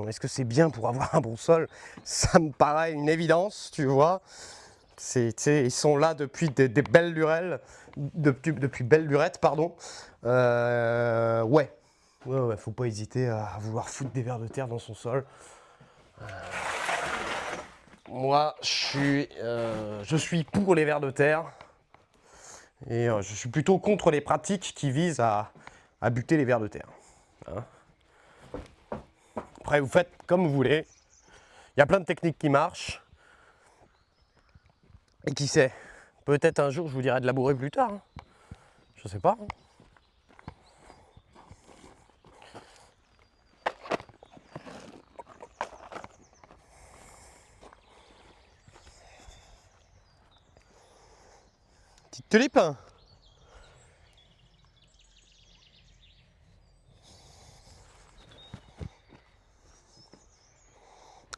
est-ce que c'est bien pour avoir un bon sol? Ça me paraît une évidence, tu vois. Ils sont là depuis des belles lurelles, depuis belle lurette, pardon. Ouais, faut pas hésiter à vouloir foutre des vers de terre dans son sol. Moi, je suis pour les vers de terre. Et je suis plutôt contre les pratiques qui visent à buter les vers de terre. Hein. Après, vous faites comme vous voulez. Il y a plein de techniques qui marchent. Et qui sait, peut-être un jour je vous dirai de labourer plus tard. Hein. Je sais pas. Hein. Petite tulipe.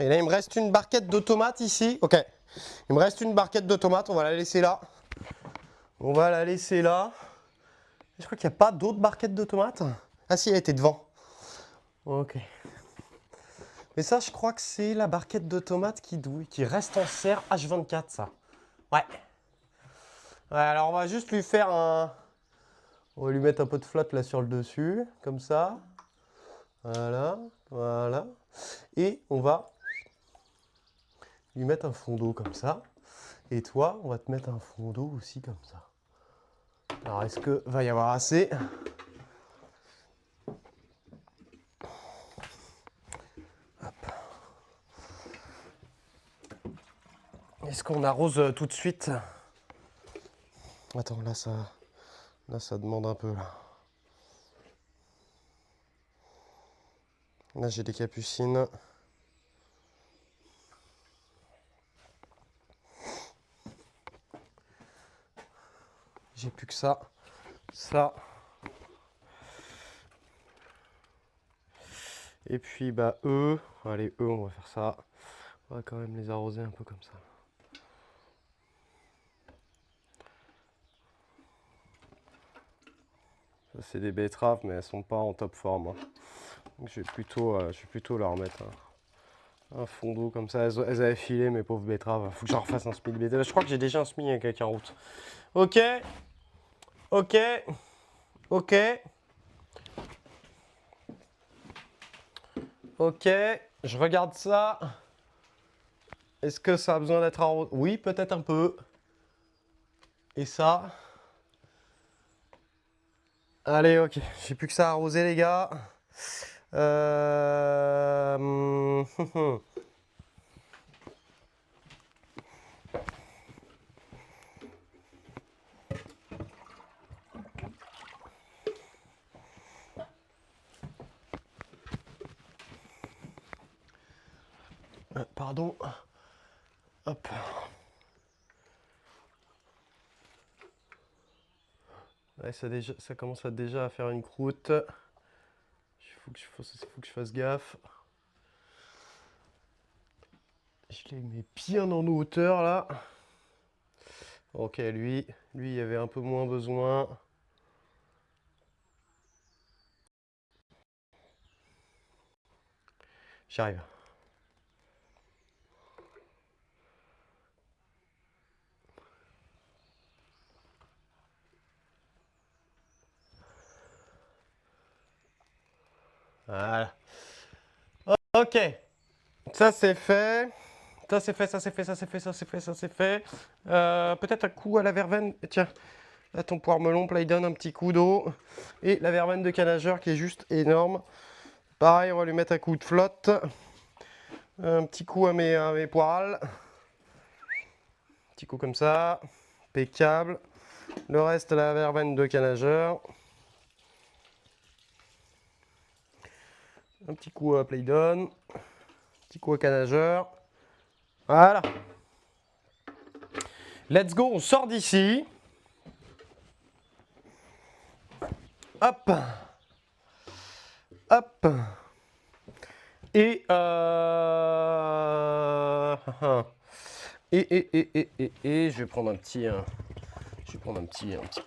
Et là, il me reste une barquette de tomates ici. Ok. Il me reste une barquette de tomates. On va la laisser là. On va la laisser là. Je crois qu'il n'y a pas d'autres barquettes de tomates. Ah si, elle était devant. Ok. Mais ça, je crois que c'est la barquette de tomates qui reste en serre H24, ça. Ouais. Ouais, alors on va juste lui faire un... On va lui mettre un peu de flotte là sur le dessus, comme ça. Voilà, voilà. Et on va lui mettre un fond d'eau comme ça. Et toi, on va te mettre un fond d'eau aussi comme ça. Alors, est-ce que va y avoir assez? Hop. Est-ce qu'on arrose tout de suite? Attends, là ça demande un peu là. Là, j'ai des capucines. J'ai plus que ça. Ça. Et puis, bah, eux. Allez, eux, on va faire ça. On va quand même les arroser un peu comme ça. Ça, c'est des betteraves, mais elles sont pas en top forme. Hein. Donc, je vais plutôt leur mettre un fond d'eau comme ça. Elles avaient filé, mes pauvres betteraves. Faut que j'en refasse un semis de betterave. Je crois que j'ai déjà un semis avec quelqu'un en route. Ok. Ok. Ok. Ok. Je regarde ça. Est-ce que ça a besoin d'être arrosé? Oui, peut-être un peu. Et ça? Allez, ok. J'ai plus que ça à arroser, les gars. Pardon. Hop. Ouais, ça commence déjà à faire une croûte. Il faut que je fasse gaffe. Je les mets bien en hauteur là. Ok, lui, il y avait un peu moins besoin. J'arrive. Voilà. Ok. Ça c'est fait. Ça c'est fait, ça c'est fait, ça c'est fait, ça c'est fait, ça c'est fait. Peut-être un coup à la verveine. Tiens, là ton poire melon, là il donne un petit coup d'eau. Et la verveine de canageur qui est juste énorme. Pareil, on va lui mettre un coup de flotte. Un petit coup à mes poirales. Un petit coup comme ça. Impeccable. Le reste, la verveine de canageur. Un petit coup à Playdon. Un petit coup à canageur. Voilà. Let's go, on sort d'ici. Hop. Hop. Et je vais prendre un petit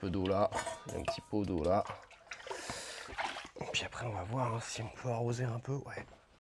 peu d'eau là, un petit pot d'eau là. Et puis après on va voir si on peut arroser un peu. Ouais.